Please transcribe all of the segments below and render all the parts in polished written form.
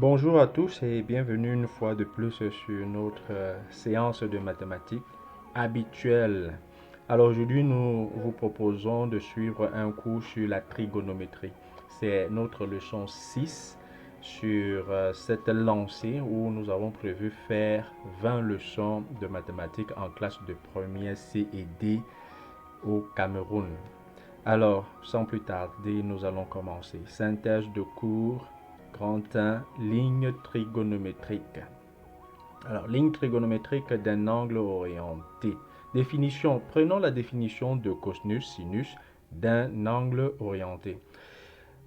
Bonjour à tous et bienvenue une fois de plus sur notre séance de mathématiques habituelle. Alors aujourd'hui, nous vous proposons de suivre un cours sur la trigonométrie. C'est notre leçon 6 sur cette lancée où nous avons prévu faire 20 leçons de mathématiques en classe de première C et D au Cameroun. Alors, sans plus tarder, nous allons commencer. Synthèse de cours, grand 1, ligne trigonométrique. Alors, ligne trigonométrique d'un angle orienté. Définition. Prenons la définition de cosinus, sinus d'un angle orienté.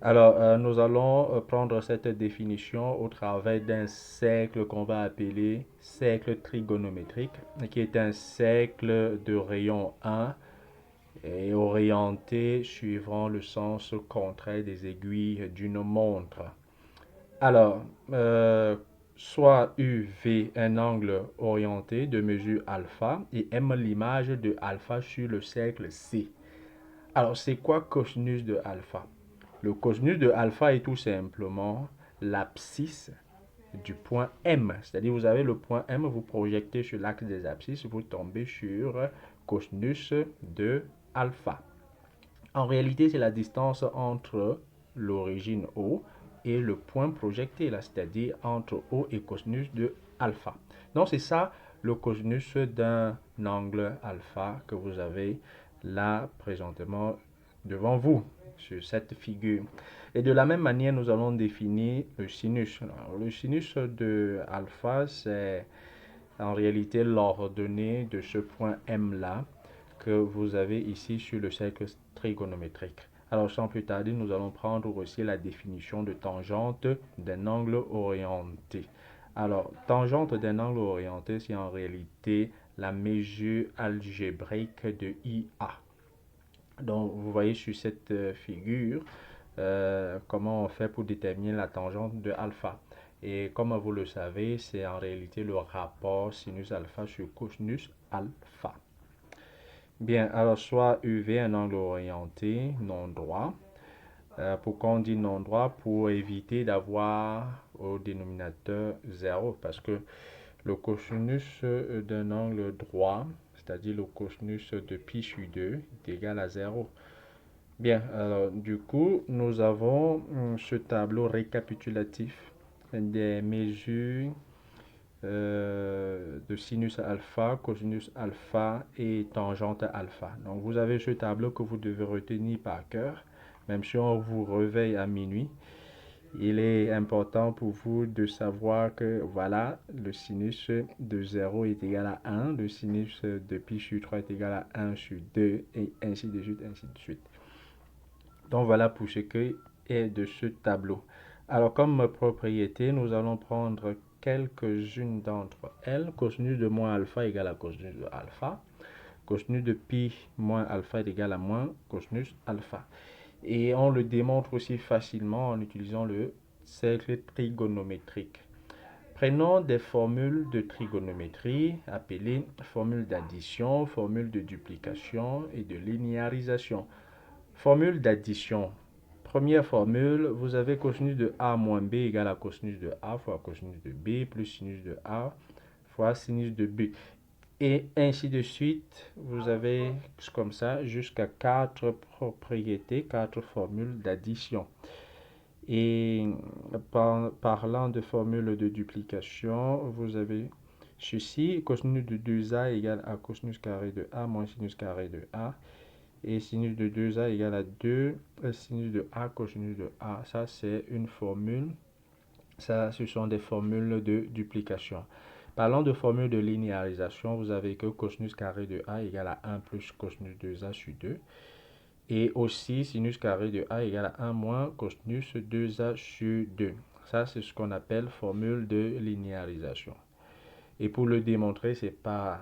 Alors, nous allons prendre cette définition au travers d'un cercle qu'on va appeler cercle trigonométrique, qui est un cercle de rayon 1 et orienté suivant le sens contraire des aiguilles d'une montre. Alors, soit UV, un angle orienté de mesure alpha, et M l'image de alpha sur le cercle C. Alors, c'est quoi cosinus de alpha? Le cosinus de alpha est tout simplement l'abscisse du point M. C'est-à-dire, vous avez le point M, vous projetez sur l'axe des abscisses, vous tombez sur cosinus de alpha. En réalité, c'est la distance entre l'origine O et le point projeté, là, c'est-à-dire entre O et cosinus de alpha. Donc, c'est ça le cosinus d'un angle alpha que vous avez là présentement devant vous sur cette figure. Et de la même manière, nous allons définir le sinus. Alors, le sinus de alpha, c'est en réalité l'ordonnée de ce point M là que vous avez ici sur le cercle trigonométrique. Alors, sans plus tarder, nous allons prendre aussi la définition de tangente d'un angle orienté. Alors, tangente d'un angle orienté, c'est en réalité la mesure algébrique de IA. Donc, vous voyez sur cette figure comment on fait pour déterminer la tangente de alpha. Et comme vous le savez, c'est en réalité le rapport sinus alpha sur cosinus alpha. Bien, alors soit UV, un angle orienté, non droit. Pourquoi on dit non droit? Pour éviter d'avoir au dénominateur 0, parce que le cosinus d'un angle droit, c'est-à-dire le cosinus de pi sur 2, est égal à 0. Bien, alors du coup, nous avons ce tableau récapitulatif des mesures de sinus alpha, cosinus alpha et tangente alpha. Donc vous avez ce tableau que vous devez retenir par cœur, même si on vous réveille à minuit. Il est important pour vous de savoir que voilà, le sinus de 0 est égal à 1, le sinus de pi sur 3 est égal à 1 sur 2, et ainsi de suite, ainsi de suite. Donc voilà pour ce qui est de ce tableau. Alors comme propriété, nous allons prendre quelques-unes d'entre elles. Cosinus de moins alpha égale à cosinus de alpha. Cosinus de pi moins alpha est égal à moins cosinus alpha. Et on le démontre aussi facilement en utilisant le cercle trigonométrique. Prenons des formules de trigonométrie appelées formules d'addition, formules de duplication et de linéarisation. Formule d'addition. Première formule, vous avez cosinus de A moins B égale à cosinus de A fois cosinus de B plus sinus de A fois sinus de B. Et ainsi de suite, vous avez comme ça jusqu'à 4 propriétés, 4 formules d'addition. Et parlant de formules de duplication, vous avez ceci, cosinus de 2A égale à cosinus carré de A moins sinus carré de A. Et sinus de 2A égale à 2 sinus de A cosinus de A. Ça, c'est une formule. Ça, ce sont des formules de duplication. Parlant de formule de linéarisation, vous avez que cosinus carré de A égale à 1 plus cosinus de 2A sur 2. Et aussi sinus carré de A égale à 1 moins cosinus 2A sur 2. Ça, c'est ce qu'on appelle formule de linéarisation. Et pour le démontrer, c'est pas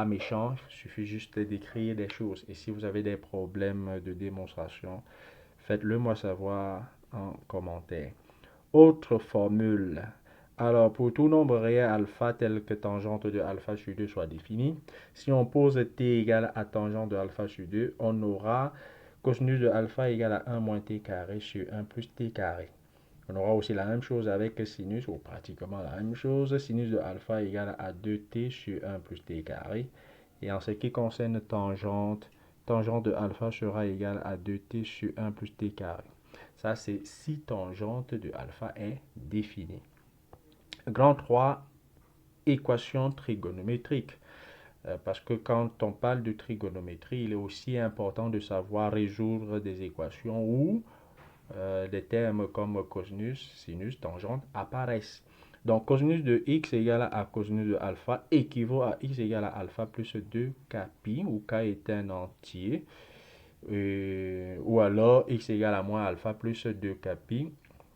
méchant, il suffit juste d'écrire des choses. Et si vous avez des problèmes de démonstration, faites-le moi savoir en commentaire. Autre formule. Alors, pour tout nombre réel alpha tel que tangente de alpha sur 2 soit définie, si on pose t égale à tangente de alpha sur 2, on aura cosinus de alpha égale à 1 moins t carré sur 1 plus t carré. On aura aussi la même chose avec sinus, ou pratiquement la même chose. Sinus de alpha égale à 2t sur 1 plus t carré. Et en ce qui concerne tangente, tangente de alpha sera égale à 2t sur 1 plus t carré. Ça, c'est si tangente de alpha est définie. Grand 3, équation trigonométrique. Parce que quand on parle de trigonométrie, il est aussi important de savoir résoudre des équations où des termes comme cosinus, sinus, tangente apparaissent. Donc, cosinus de x égale à cosinus de alpha équivaut à x égale à alpha plus 2k pi, où k est un entier. Ou alors x égale à moins alpha plus 2k pi,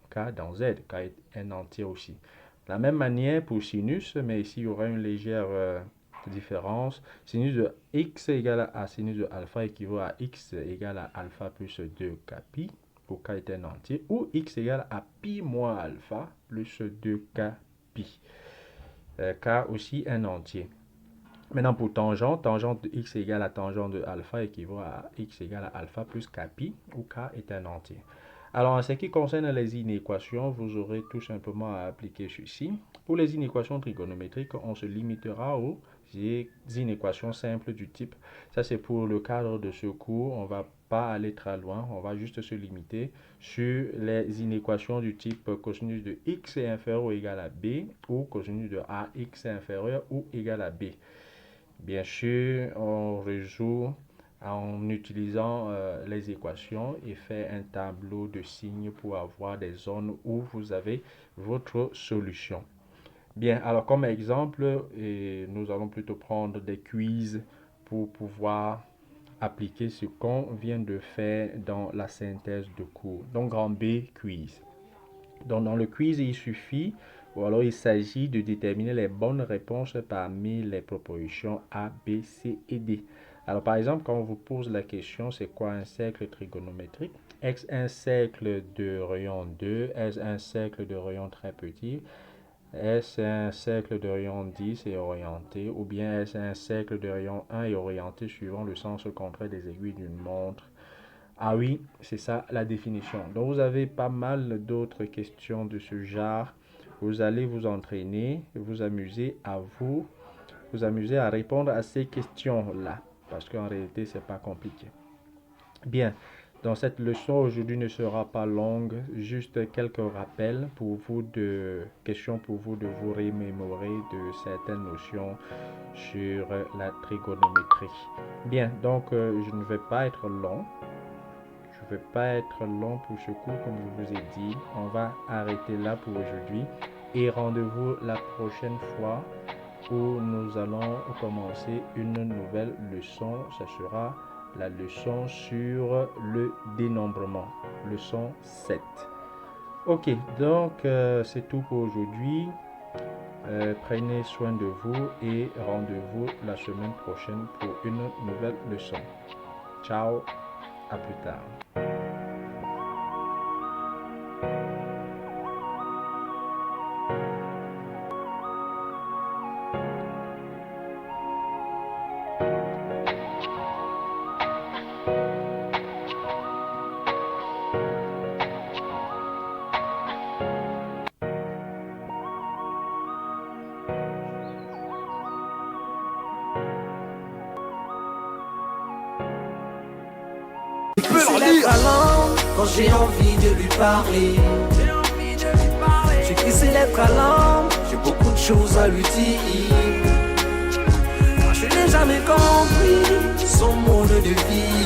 k dans z, k est un entier aussi. De la même manière pour sinus, mais ici il y aura une légère différence. Sinus de x égale à sinus de alpha équivaut à x égale à alpha plus 2k pi, pour k est un entier, ou x égale à pi moins alpha plus 2k pi, k aussi un entier. Maintenant pour tangente, tangente de x égale à tangente de alpha équivaut à x égale à alpha plus k pi, où k est un entier. Alors en ce qui concerne les inéquations, vous aurez tout simplement à appliquer ceci. Pour les inéquations trigonométriques, on se limitera aux inéquations simples du type. Ça c'est pour le cadre de ce cours, on ne va pas aller très loin, on va juste se limiter sur les inéquations du type cosinus de x est inférieur ou égal à b, ou cosinus de ax est inférieur ou égal à b. Bien sûr, on résout en utilisant les équations et fait un tableau de signes pour avoir des zones où vous avez votre solution. Bien, alors comme exemple, nous allons plutôt prendre des quiz pour pouvoir appliquer ce qu'on vient de faire dans la synthèse de cours. Donc, grand B, quiz. Donc, dans le quiz, il suffit, ou alors il s'agit de déterminer les bonnes réponses parmi les propositions A, B, C et D. Alors, par exemple, quand on vous pose la question, c'est quoi un cercle trigonométrique? Est-ce un cercle de rayon 2? Est-ce un cercle de rayon très petit? Est-ce un cercle de rayon 10 et orienté? Ou bien est-ce un cercle de rayon 1 et orienté suivant le sens contraire des aiguilles d'une montre? Ah oui, c'est ça la définition. Donc vous avez pas mal d'autres questions de ce genre. Vous allez vous entraîner, vous amuser à répondre à ces questions-là. Parce qu'en réalité, c'est pas compliqué. Bien, donc cette leçon aujourd'hui ne sera pas longue, juste quelques rappels pour vous questions pour vous de vous remémorer de certaines notions sur la trigonométrie. Bien, donc je ne vais pas être long. Je ne vais pas être long pour ce cours, comme je vous ai dit. On va arrêter là pour aujourd'hui et rendez-vous la prochaine fois où nous allons commencer une nouvelle leçon. Ce sera la leçon sur le dénombrement, leçon 7. Ok, donc c'est tout pour aujourd'hui. Prenez soin de vous et rendez-vous la semaine prochaine pour une nouvelle leçon. Ciao, à plus tard. Quand j'ai envie de lui parler, j'écris ses lettres à l'âme, j'ai beaucoup de choses à lui dire. Moi je n'ai jamais compris son mode de vie.